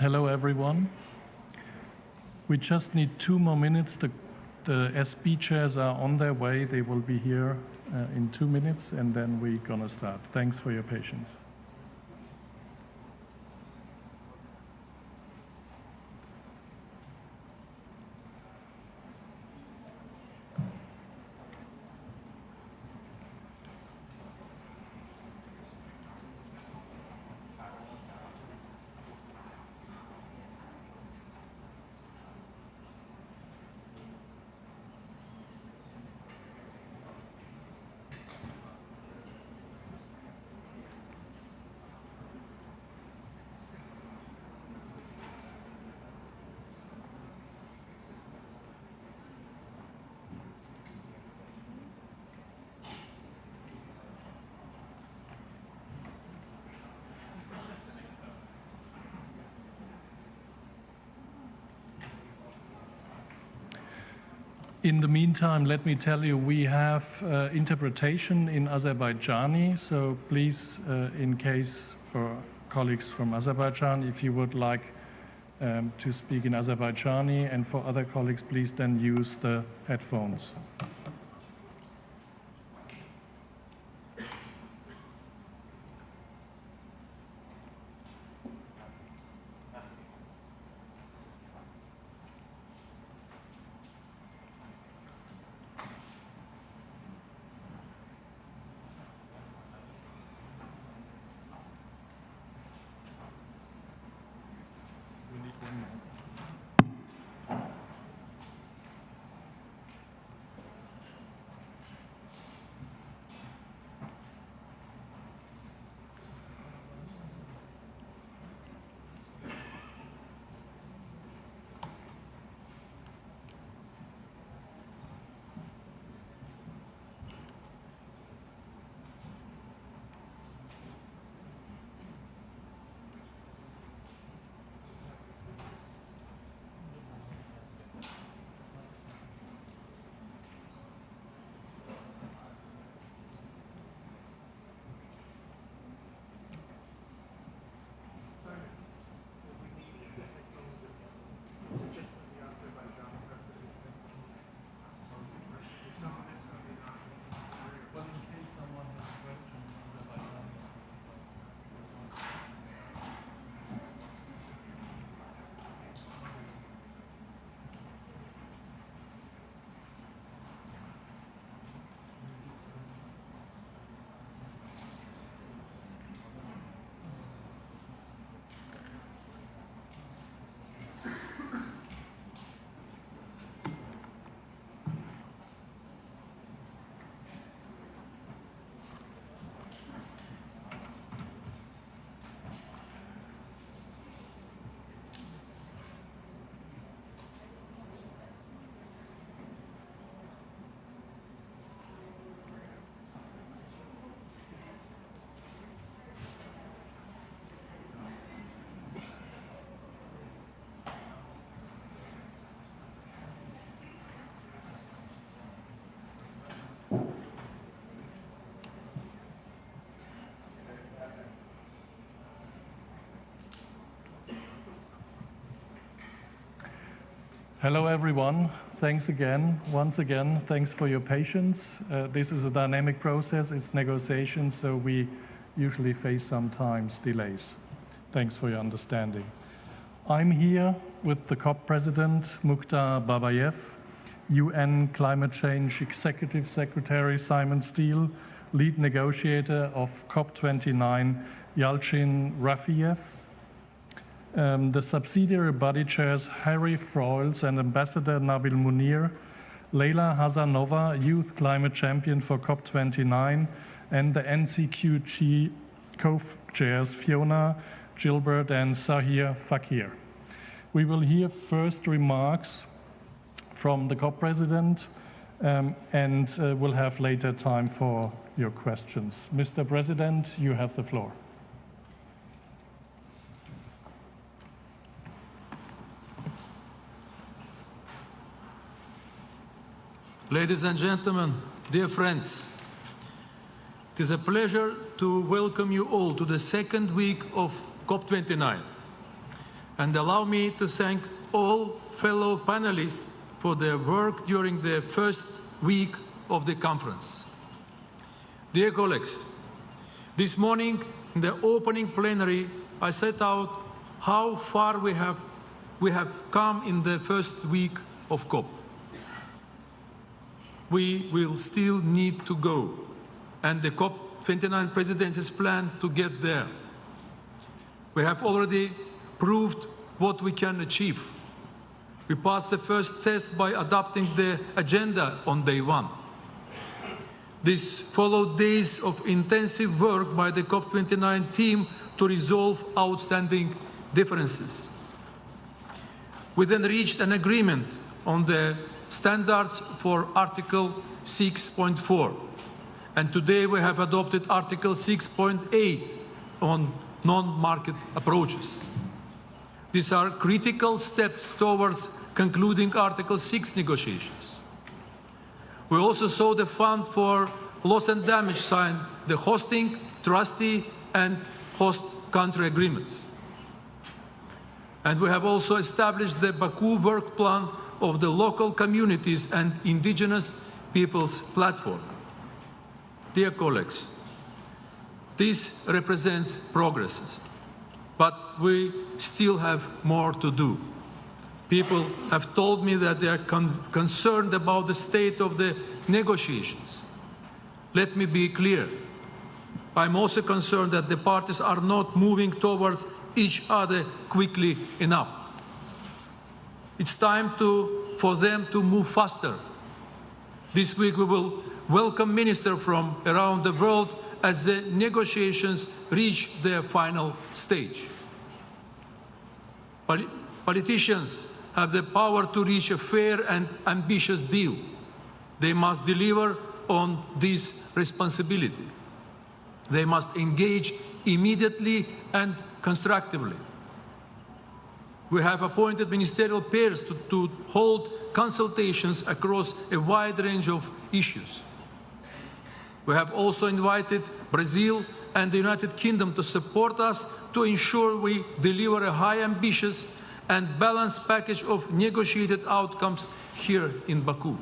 Hello, everyone. We just need 2 more minutes. The SB chairs are on their way. They will be here in 2 minutes, and then we're going to start. Thanks for your patience. In the meantime, let me tell you, we have interpretation in Azerbaijani, so please, in case for colleagues from Azerbaijan, if you would like to speak in Azerbaijani, and for other colleagues, please then use the headphones. Hello, everyone. Thanks again. Once again, thanks for your patience. This is a dynamic process. It's negotiation, so we usually face sometimes delays. Thanks for your understanding. I'm here with the COP President, Mukhtar Babayev, UN Climate Change Executive Secretary Simon Steele, lead negotiator of COP29, Yalchin Rafiev, the subsidiary body chairs Harry Froils and Ambassador Nabil Munir, Leila Hazanova, Youth Climate Champion for COP29, and the NCQG co-chairs Fiona Gilbert and Sahir Fakir. We will hear first remarks from the COP President and we'll have later time for your questions. Mr. President, you have the floor. Ladies and gentlemen, dear friends, it is a pleasure to welcome you all to the second week of COP29. and allow me to thank all fellow panelists for their work during the first week of the conference. Dear colleagues, this morning in the opening plenary, I set out how far we have come in the first week of COP. We will still need to go, and the COP29 Presidency's plan to get there. We have already proved what we can achieve. We passed the first test by adopting the agenda on day one. This followed days of intensive work by the COP29 team to resolve outstanding differences. We then reached an agreement on the standards for Article 6.4, and today we have adopted Article 6.8 on non-market approaches. These are critical steps towards concluding Article 6 negotiations. We also saw the fund for loss and damage signed the hosting, trustee, and host country agreements. And we have also established the Baku work plan of the local communities and indigenous peoples platform. Dear colleagues, this represents progress, but we still have more to do. People have told me that they are concerned about the state of the negotiations. Let me be clear. I'm also concerned that the parties are not moving towards each other quickly enough. It's time for them to move faster. This week we will welcome ministers from around the world as the negotiations reach their final stage. Politicians have the power to reach a fair and ambitious deal. They must deliver on this responsibility. They must engage immediately and constructively. We have appointed ministerial pairs to hold consultations across a wide range of issues. We have also invited Brazil and the United Kingdom to support us to ensure we deliver a high ambitious and balanced package of negotiated outcomes here in Baku.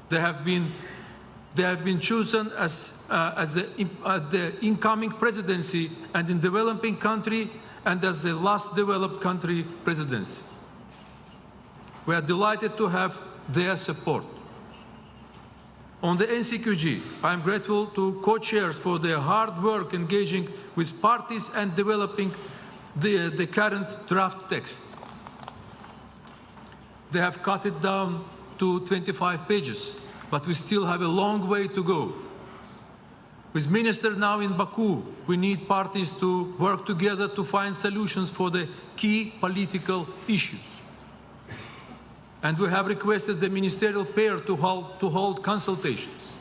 They have been chosen as the incoming presidency and in developing country and as the last developed country presidency. We are delighted to have their support. On the NCQG, I am grateful to co-chairs for their hard work engaging with parties and developing the current draft text. They have cut it down to 25 pages, but we still have a long way to go. With ministers now in Baku, we need parties to work together to find solutions for the key political issues. And we have requested the ministerial pair to hold consultations.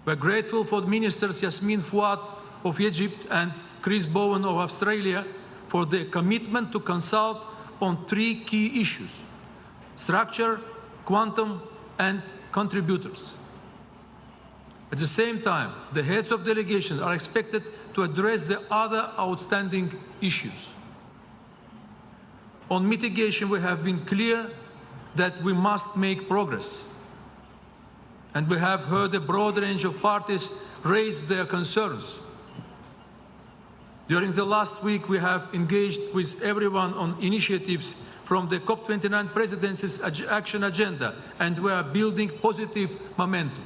We are grateful for Ministers Yasmin Fouad of Egypt and Chris Bowen of Australia for their commitment to consult on 3 key issues: structure, quantum, and contributors. At the same time, the heads of delegations are expected to address the other outstanding issues. On mitigation, we have been clear that we must make progress. And we have heard a broad range of parties raise their concerns. During the last week, we have engaged with everyone on initiatives from the COP29 Presidency's action agenda, and we are building positive momentum.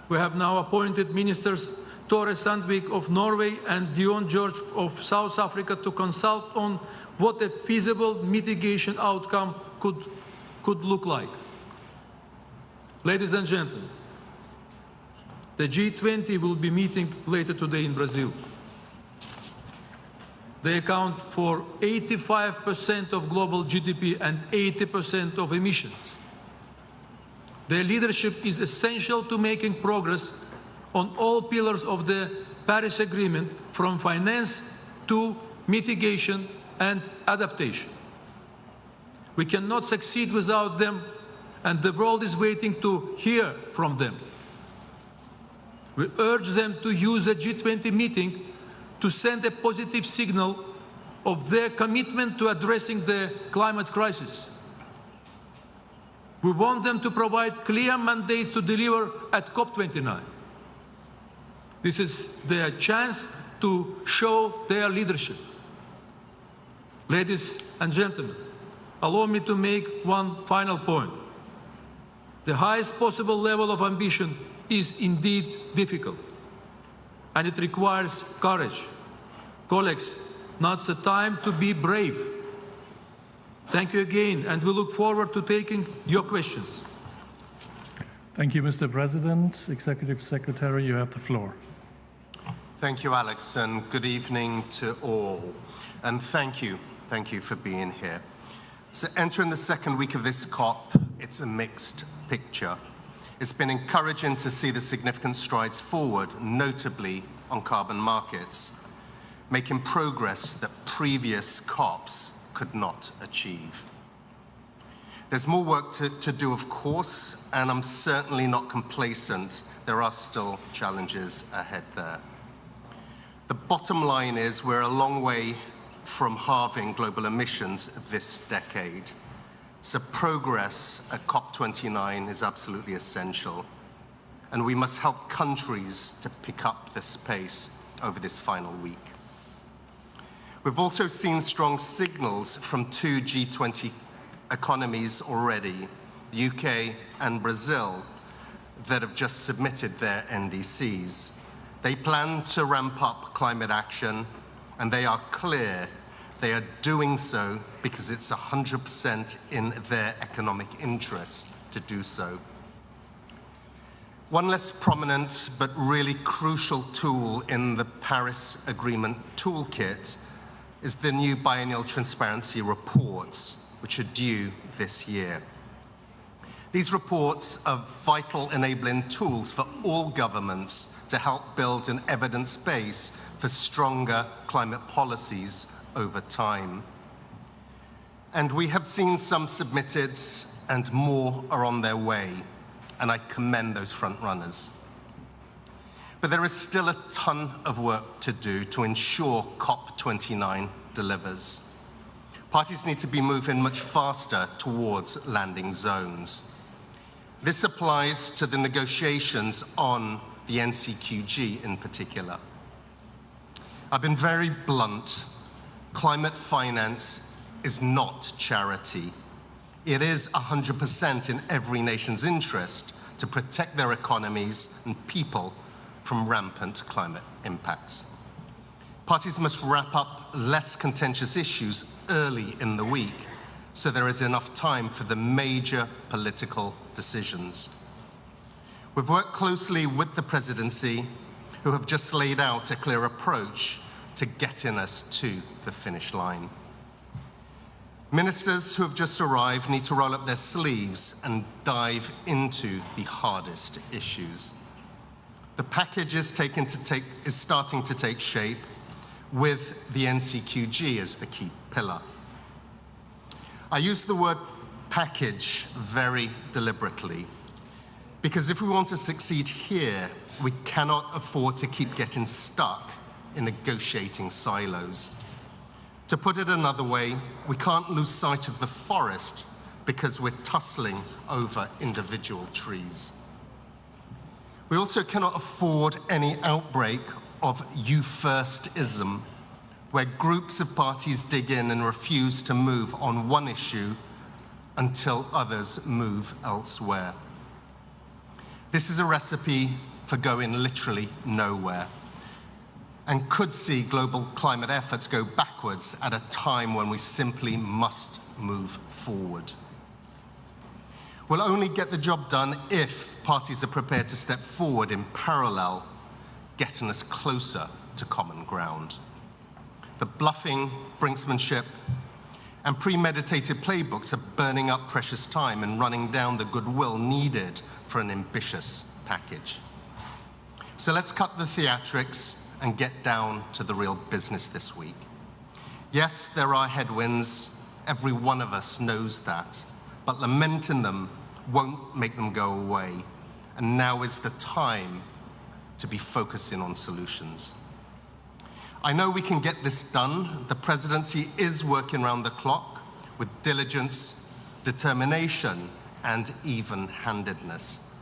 We have now appointed Ministers Tore Sandvik of Norway and Dion George of South Africa to consult on what a feasible mitigation outcome could look like. Ladies and gentlemen, the G20 will be meeting later today in Brazil. They account for 85% of global GDP and 80% of emissions. Their leadership is essential to making progress on all pillars of the Paris Agreement, from finance to mitigation and adaptation. We cannot succeed without them, and the world is waiting to hear from them. We urge them to use the G20 meeting to send a positive signal of their commitment to addressing the climate crisis. We want them to provide clear mandates to deliver at COP29. This is their chance to show their leadership. Ladies and gentlemen, allow me to make one final point. The highest possible level of ambition is indeed difficult, and it requires courage. Colleagues, now's the time to be brave. Thank you again, and we look forward to taking your questions. Thank you, Mr. President. Executive Secretary, you have the floor. Thank you, Alex, and good evening to all. And thank you for being here. So entering the second week of this COP, it's a mixed picture. It's been encouraging to see the significant strides forward, notably on carbon markets, making progress that previous COPs could not achieve. There's more work to do, of course, and I'm certainly not complacent. There are still challenges ahead there. The bottom line is we're a long way from halving global emissions this decade. So progress at COP29 is absolutely essential, and we must help countries to pick up this pace over this final week. We've also seen strong signals from two G20 economies already, the UK and Brazil, that have just submitted their NDCs. They plan to ramp up climate action, and they are clear they are doing so because it's 100% in their economic interest to do so. One less prominent but really crucial tool in the Paris Agreement toolkit is the new biennial transparency reports, which are due this year. These reports are vital enabling tools for all governments to help build an evidence base for stronger climate policies over time. And we have seen some submitted, and more are on their way, and I commend those front runners. But there is still a ton of work to do to ensure COP29 delivers. Parties need to be moving much faster towards landing zones. This applies to the negotiations on the NCQG in particular. I've been very blunt. Climate finance is not charity. It is 100% in every nation's interest to protect their economies and people from rampant climate impacts. Parties must wrap up less contentious issues early in the week so there is enough time for the major political decisions. We've worked closely with the presidency, who have just laid out a clear approach to getting us to the finish line. Ministers who have just arrived need to roll up their sleeves and dive into the hardest issues. The package is starting to take shape, with the NCQG as the key pillar. I use the word package very deliberately, because if we want to succeed here, we cannot afford to keep getting stuck in negotiating silos. To put it another way, we can't lose sight of the forest because we're tussling over individual trees. We also cannot afford any outbreak of you first-ism, where groups of parties dig in and refuse to move on one issue until others move elsewhere. This is a recipe for going literally nowhere, and could see global climate efforts go backwards at a time when we simply must move forward. We'll only get the job done if parties are prepared to step forward in parallel, getting us closer to common ground. The bluffing, brinksmanship, and premeditated playbooks are burning up precious time and running down the goodwill needed for an ambitious package. So let's cut the theatrics and get down to the real business this week. Yes, there are headwinds. Every one of us knows that. But lamenting them won't make them go away. And now is the time to be focusing on solutions. I know we can get this done. The presidency is working round the clock with diligence, determination, and even-handedness.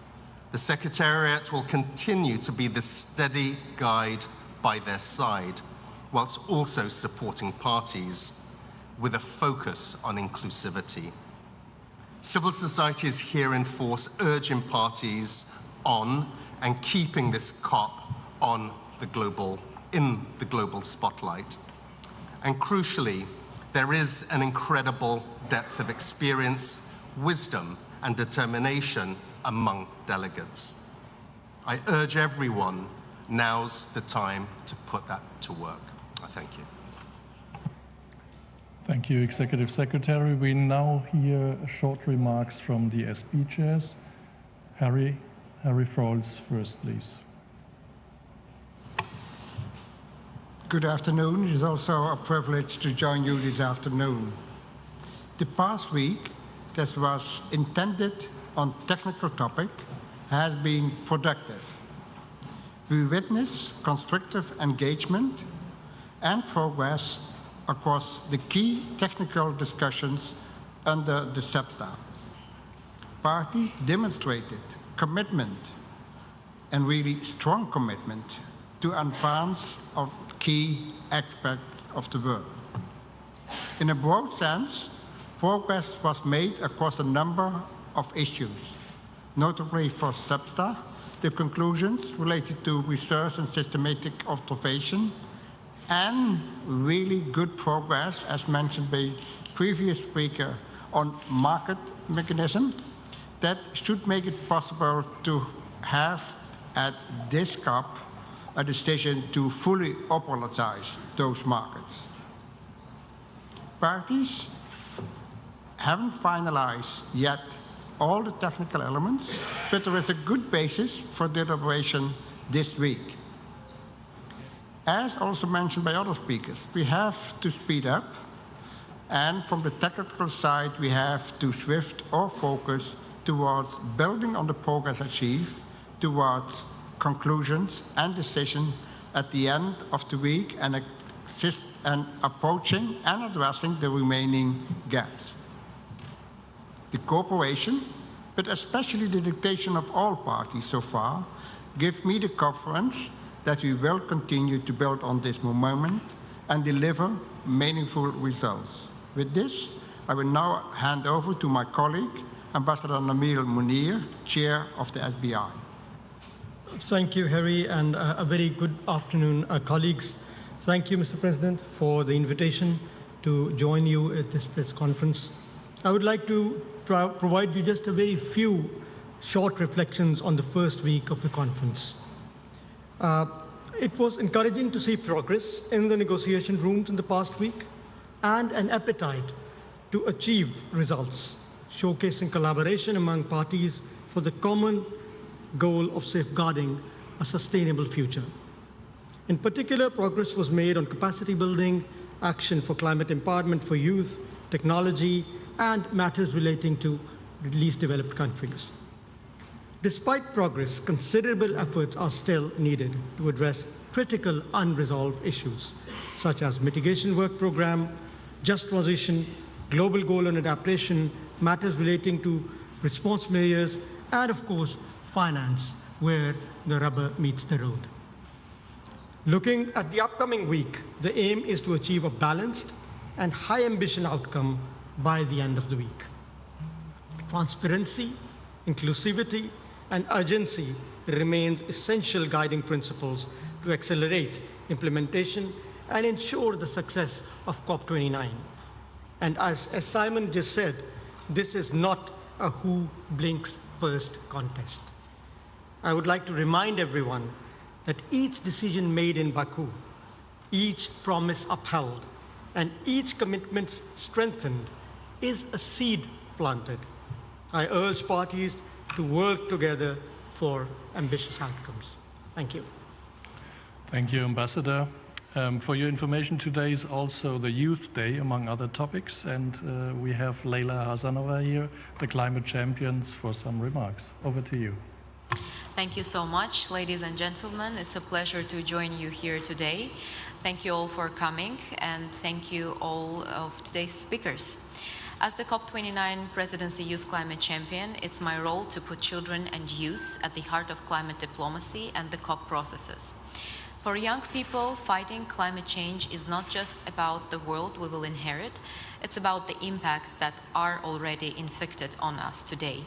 The Secretariat will continue to be the steady guide by their side, whilst also supporting parties with a focus on inclusivity. Civil society is here in force, urging parties on and keeping this COP on in the global spotlight. And crucially, there is an incredible depth of experience, wisdom, and determination among delegates. I urge everyone, now's the time to put that to work. I thank you. Thank you, Executive Secretary. We now hear short remarks from the SB chairs. Harry Frohls first, please. Good afternoon. It is also a privilege to join you this afternoon. The past week that was intended on technical topic has been productive. We witness constructive engagement and progress across the key technical discussions under the SEPSTA. Parties demonstrated commitment and really strong commitment to advance of key aspects of the work. In a broad sense, progress was made across a number of issues, notably for SEPSTA, the conclusions related to research and systematic observation, and really good progress, as mentioned by previous speaker, on market mechanism that should make it possible to have at this COP a decision to fully operationalize those markets. Parties haven't finalized yet all the technical elements, but there is a good basis for deliberation this week. As also mentioned by other speakers, we have to speed up, and from the technical side, we have to shift our focus towards building on the progress achieved, towards conclusions and decision at the end of the week, and approaching and addressing the remaining gaps. The cooperation, but especially the dictation of all parties so far, give me the confidence that we will continue to build on this moment and deliver meaningful results. With this, I will now hand over to my colleague, Ambassador Nabil Munir, Chair of the SBI. Thank you, Harry, and a very good afternoon, colleagues. Thank you, Mr. President, for the invitation to join you at this press conference. I would like to provide you just a very few short reflections on the first week of the conference. It was encouraging to see progress in the negotiation rooms in the past week and an appetite to achieve results, showcasing collaboration among parties for the common goal of safeguarding a sustainable future. In particular, progress was made on capacity building, action for climate empowerment for youth, technology, and matters relating to least developed countries. Despite progress, considerable efforts are still needed to address critical unresolved issues, such as mitigation work program, just transition, global goal on adaptation, matters relating to response measures, and of course, finance, where the rubber meets the road. Looking at the upcoming week, the aim is to achieve a balanced and high ambition outcome by the end of the week. Transparency, inclusivity, and urgency remains essential guiding principles to accelerate implementation and ensure the success of COP29. And as Simon just said, this is not a who blinks first contest. I would like to remind everyone that each decision made in Baku, each promise upheld, and each commitment strengthened is a seed planted. I urge parties to work together for ambitious outcomes. Thank you. Thank you, Ambassador. For your information, today is also the Youth Day, among other topics, and we have Leila Hasanova here, the climate champions, for some remarks. Over to you. Thank you so much, ladies and gentlemen. It's a pleasure to join you here today. Thank you all for coming, and thank you all of today's speakers. As the COP29 Presidency Youth Climate Champion, it's my role to put children and youth at the heart of climate diplomacy and the COP processes. For young people, fighting climate change is not just about the world we will inherit, it's about the impacts that are already inflicted on us today.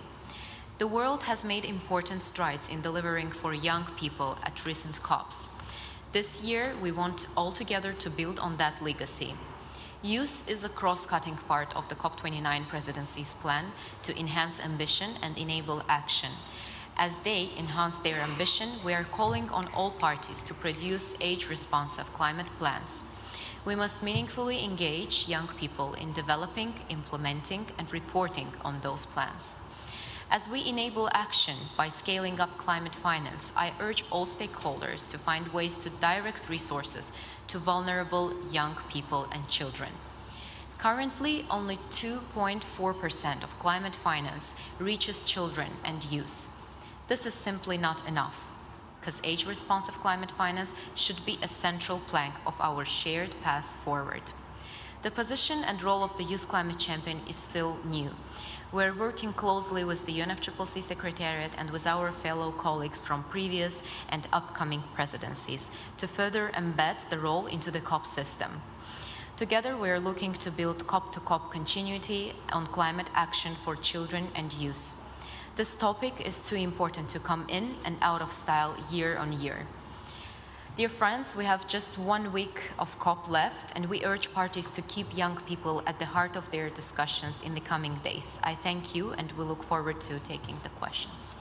The world has made important strides in delivering for young people at recent COPs. This year, we want all together to build on that legacy. Youth is a cross-cutting part of the COP29 Presidency's plan to enhance ambition and enable action. As they enhance their ambition, we are calling on all parties to produce age-responsive climate plans. We must meaningfully engage young people in developing, implementing, and reporting on those plans. As we enable action by scaling up climate finance, I urge all stakeholders to find ways to direct resources to vulnerable young people and children. Currently, only 2.4% of climate finance reaches children and youth. This is simply not enough, because age-responsive climate finance should be a central plank of our shared path forward. The position and role of the Youth Climate Champion is still new. We're working closely with the UNFCCC Secretariat and with our fellow colleagues from previous and upcoming presidencies to further embed the role into the COP system. Together, we're looking to build COP-to-COP continuity on climate action for children and youth. This topic is too important to come in and out of style year on year. Dear friends, we have just 1 week of COP left, and we urge parties to keep young people at the heart of their discussions in the coming days. I thank you, and we look forward to taking the questions.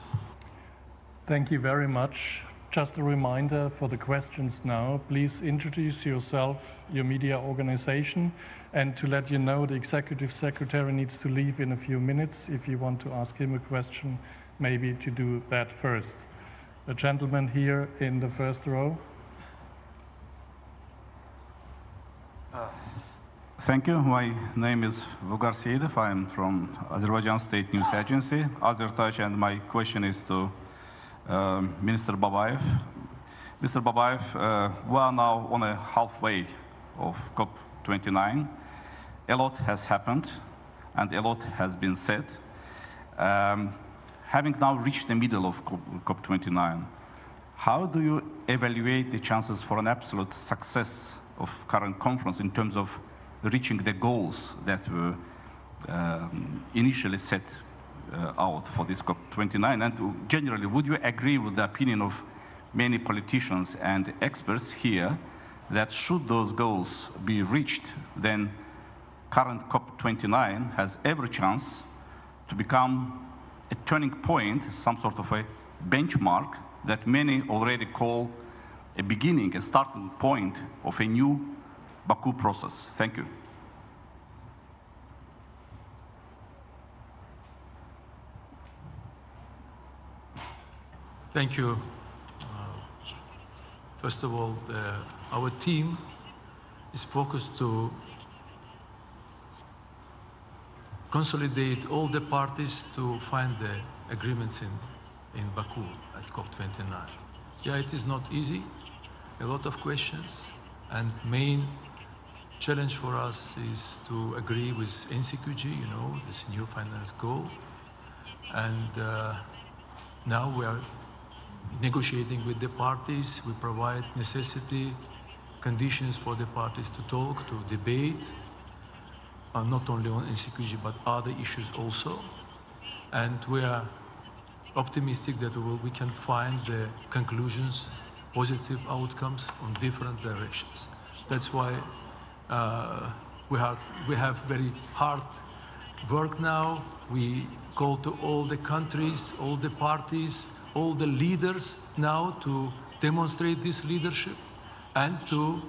Thank you very much. Just a reminder for the questions now, please introduce yourself, your media organization, and to let you know the Executive Secretary needs to leave in a few minutes. If you want to ask him a question, maybe to do that first. The gentleman here in the first row. Thank you. My name is Vugar Seyidov. I am from Azerbaijan State News Agency, Azertaj, and my question is to Minister Babayev. Mr. Babayev, we are now on a halfway of COP29. A lot has happened and a lot has been said. Having now reached the middle of COP29, how do you evaluate the chances for an absolute success of current conference in terms of reaching the goals that were initially set out for this COP29? And generally, would you agree with the opinion of many politicians and experts here that should those goals be reached, then current COP29 has every chance to become a turning point, some sort of a benchmark that many already call a beginning, a starting point of a new Baku process? Thank you. Thank you. First of all, our team is focused to consolidate all the parties to find the agreements in Baku at COP29. Yeah, it is not easy, a lot of questions, and main challenge for us is to agree with NCQG, you know, this new finance goal. And now we are negotiating with the parties. We provide necessity conditions for the parties to talk, to debate, not only on NCQG, but other issues also. And we are optimistic that we can find the conclusions, positive outcomes on different directions. That's why we have very hard work now. We call to all the countries, all the parties, all the leaders now to demonstrate this leadership and to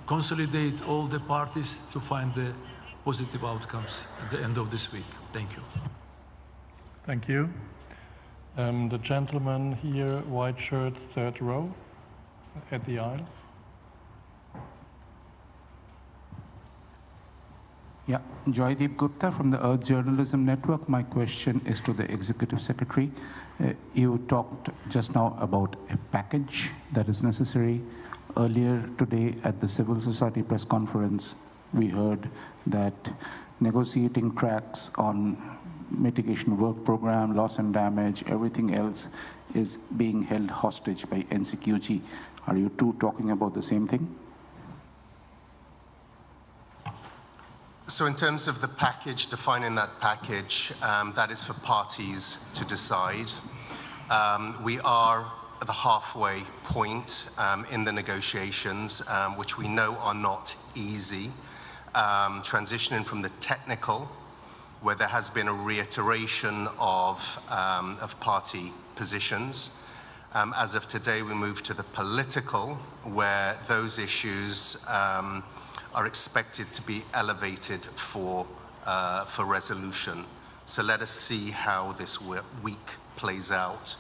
consolidate all the parties to find the positive outcomes at the end of this week. Thank you. Thank you. The gentleman here, white shirt, third row, at the aisle. Yeah, Joydeep Gupta from the Earth Journalism Network. My question is to the Executive Secretary. You talked just now about a package that is necessary. Earlier today at the Civil Society press conference, we heard that negotiating tracks on mitigation work program, loss and damage, everything else is being held hostage by NCQG. Are you two talking about the same thing? So in terms of the package, defining that package, that is for parties to decide. We are at the halfway point in the negotiations, which we know are not easy. Transitioning from the technical, where there has been a reiteration of party positions. As of today, we move to the political, where those issues are expected to be elevated for resolution. So let us see how this week plays out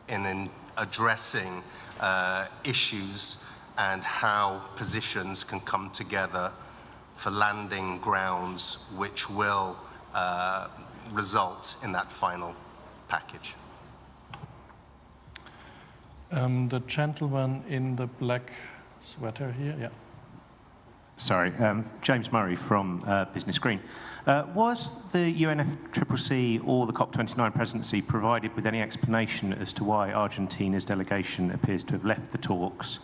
in addressing issues and how positions can come together for landing grounds which will result in that final package. The gentleman in the black sweater here, yeah. Sorry, James Murray from Business Green. Was the UNFCCC or the COP29 presidency provided with any explanation as to why Argentina's delegation appears to have left the talks?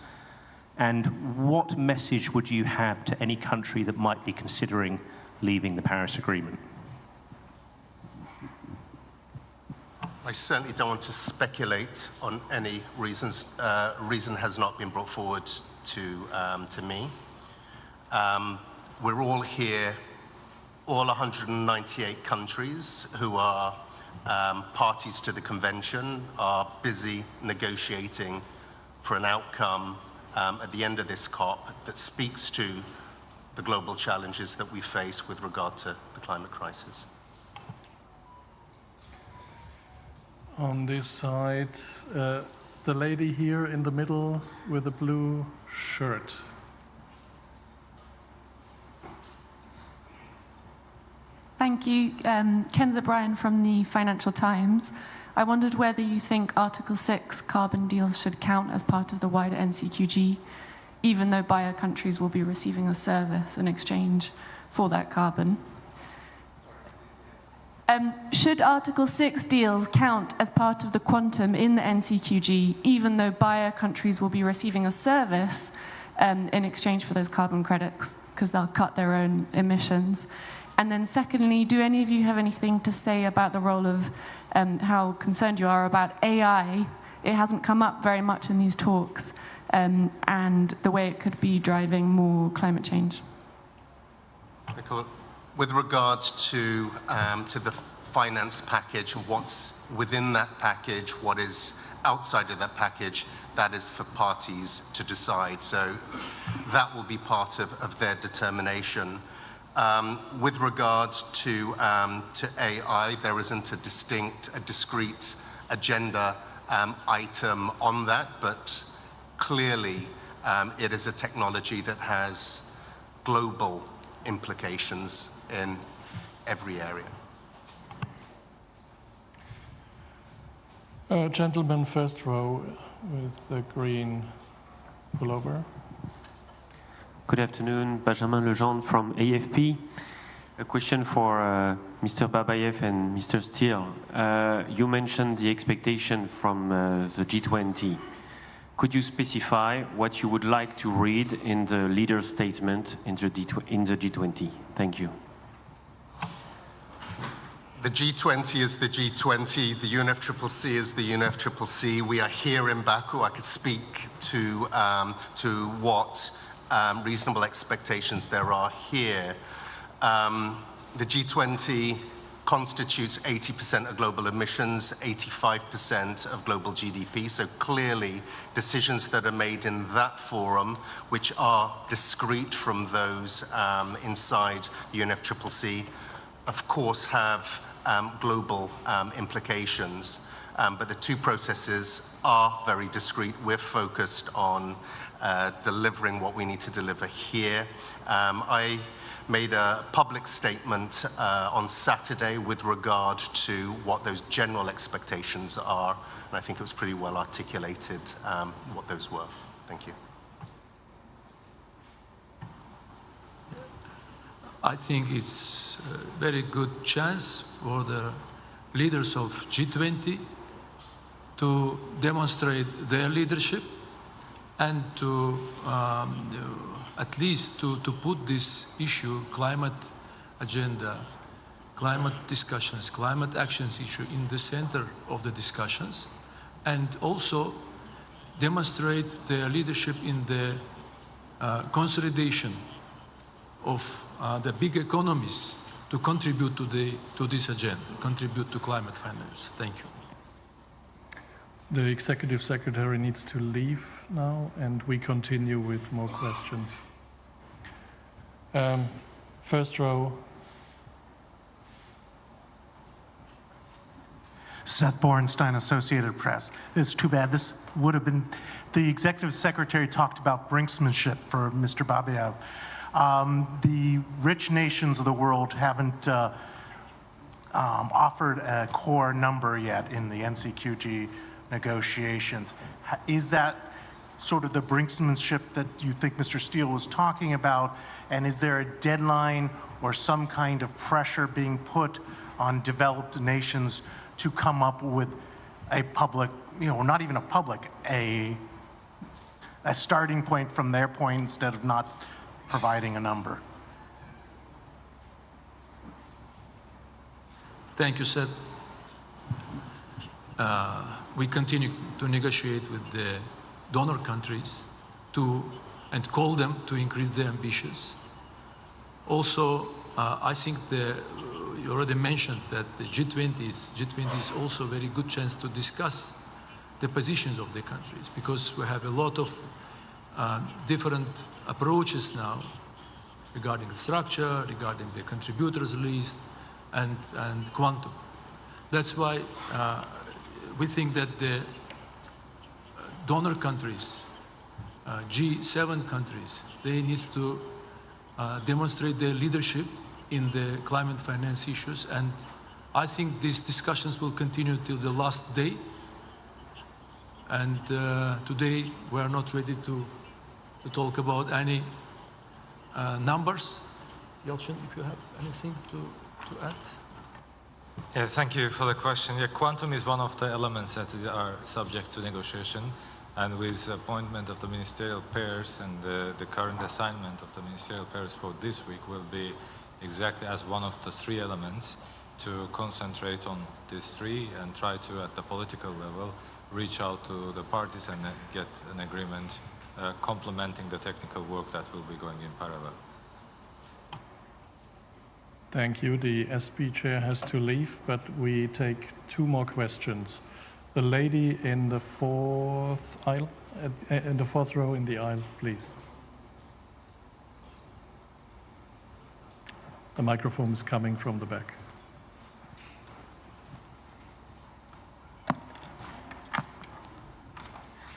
And what message would you have to any country that might be considering leaving the Paris Agreement? I certainly don't want to speculate on any reasons. Reason has not been brought forward to me. We're all here, all 198 countries who are parties to the convention are busy negotiating for an outcome at the end of this COP that speaks to the global challenges that we face with regard to the climate crisis. On this side, the lady here in the middle with the blue shirt. Thank you. Kenza Bryan from the Financial Times. I wondered whether you think Article 6 carbon deals should count as part of the wider NCQG, even though buyer countries will be receiving a service in exchange for that carbon. Should Article 6 deals count as part of the quantum in the NCQG, even though buyer countries will be receiving a service in exchange for those carbon credits, because they'll cut their own emissions? And then secondly, do any of you have anything to say about the role of how concerned you are about AI? It hasn't come up very much in these talks, and the way it could be driving more climate change. With regards to the finance package and what's within that package, what is outside of that package, that is for parties to decide. So that will be part of their determination. With regards to AI, there isn't a discrete agenda item on that, but clearly it is a technology that has global implications in every area. Gentleman first row with the green pullover. Good afternoon, Benjamin Legendre from AFP. A question for Mr. Babayev and Mr. Steele. You mentioned the expectation from the G20. Could you specify what you would like to read in the leader's statement in the G20? Thank you. The G20 is the G20, the UNFCCC is the UNFCCC. We are here in Baku. I could speak to what reasonable expectations there are here. The G20 constitutes 80% of global emissions, 85% of global GDP. So clearly, decisions that are made in that forum, which are discrete from those inside the UNFCCC, of course have global implications. but the two processes are very discrete. We're focused on delivering what we need to deliver here. I made a public statement on Saturday with regard to what those general expectations are, and I think it was pretty well articulated what those were. Thank you. I think it's a very good chance for the leaders of G20 to demonstrate their leadership and to at least to put this issue, climate agenda, climate discussions, climate actions issue in the center of the discussions, and also demonstrate their leadership in the consolidation of the big economies to contribute to this agenda, contribute to climate finance. Thank you. The Executive Secretary needs to leave now, and we continue with more questions. First row. Seth Borenstein, Associated Press. It's too bad. This would have been, the Executive Secretary talked about brinksmanship for Mr. Babayev. The rich nations of the world haven't offered a core number yet in the NCQG negotiations. Is that sort of the brinksmanship that you think Mr. Steele was talking about? And is there a deadline or some kind of pressure being put on developed nations to come up with a public, not even a public, a starting point from their point instead of not providing a number? Thank you, Seth. We continue to negotiate with the donor countries and call them to increase their ambitions. Also, I think you already mentioned that the G20 is also a very good chance to discuss the positions of the countries, because we have a lot of different approaches now regarding the structure, regarding the contributors list, and quantum. That's why we think that the donor countries, G7 countries, they need to demonstrate their leadership in the climate finance issues, and I think these discussions will continue till the last day. And today we are not ready to talk about any numbers. Yelchin, if you have anything to add? Yeah, thank you for the question. Yeah, quantum is one of the elements that are subject to negotiation, and with the appointment of the ministerial pairs and the current assignment of the ministerial pairs for this week will be exactly as one of the three elements to concentrate on these three and try to, at the political level, reach out to the parties and get an agreement complementing the technical work that will be going in parallel. Thank you. The SB chair has to leave, but we take two more questions. The lady in the fourth aisle, in the fourth row in the aisle, please. The microphone is coming from the back.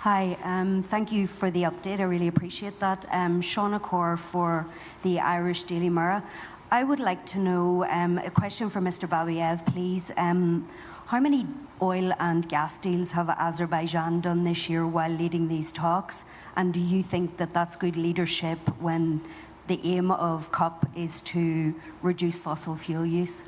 Hi, thank you for the update. I really appreciate that. Shauna Kaur for the Irish Daily Mirror. I would like to know a question for Mr. Babayev, please. How many oil and gas deals have Azerbaijan done this year while leading these talks? And do you think that that's good leadership when the aim of COP is to reduce fossil fuel use?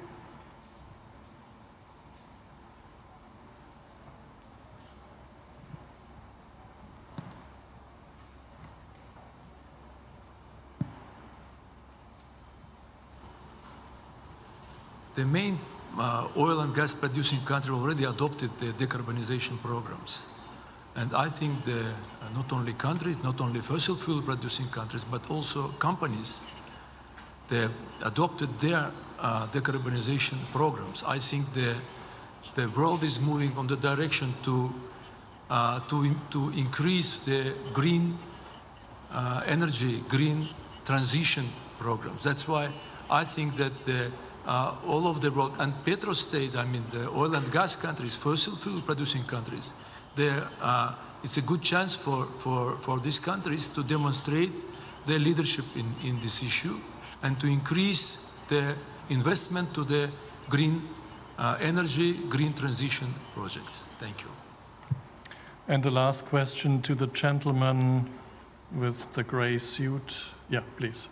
The main oil and gas producing country already adopted the decarbonization programs. And I think not only countries, not only fossil fuel producing countries, but also companies, they adopted their decarbonization programs. I think the world is moving on the direction to increase the green energy, green transition programs. That's why I think that the all of the world, and petro states, I mean the oil and gas countries, fossil fuel producing countries, it's a good chance for these countries to demonstrate their leadership in this issue and to increase the investment to the green energy, green transition projects. Thank you. And the last question to the gentleman with the gray suit. Yeah, please.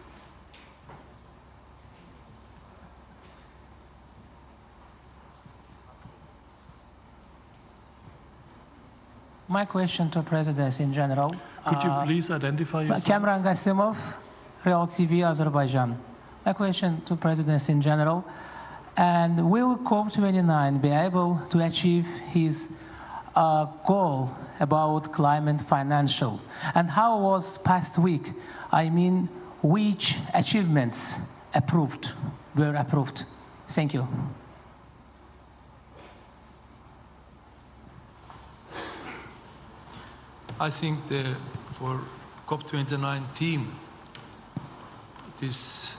My question to Presidency in general. Could you please identify yourself? Kamran Gasimov, Real TV, Azerbaijan. My question to Presidency in general. And will COP29 be able to achieve his goal about climate financial? And how was past week? I mean, which achievements were approved? Thank you. I think for COP29 team, it is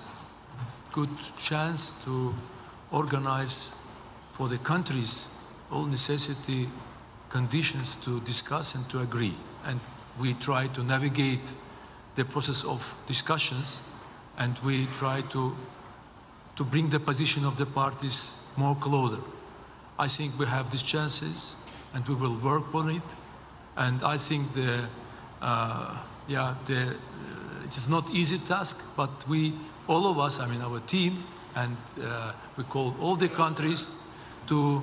good chance to organize for the countries all necessity conditions to discuss and to agree. And we try to navigate the process of discussions, and we try to bring the position of the parties more closer. I think we have these chances, and we will work on it. And I think it is not easy task, but all of us, I mean our team, and we call all the countries to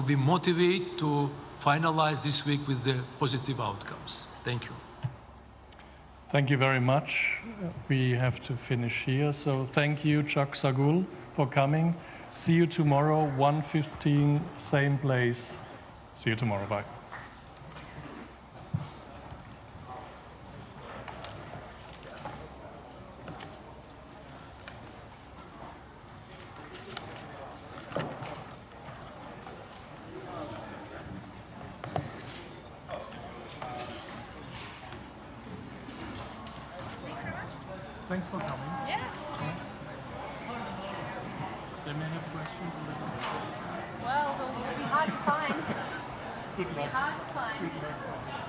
be motivated to finalize this week with the positive outcomes. Thank you. Thank you very much. We have to finish here. So thank you, Chuck Sagul, for coming. See you tomorrow, 1:15, same place. See you tomorrow. Bye. Thanks for coming. Yeah. They may have questions in the Well, they'll be hard to find. Good luck. Hard to find. Good luck.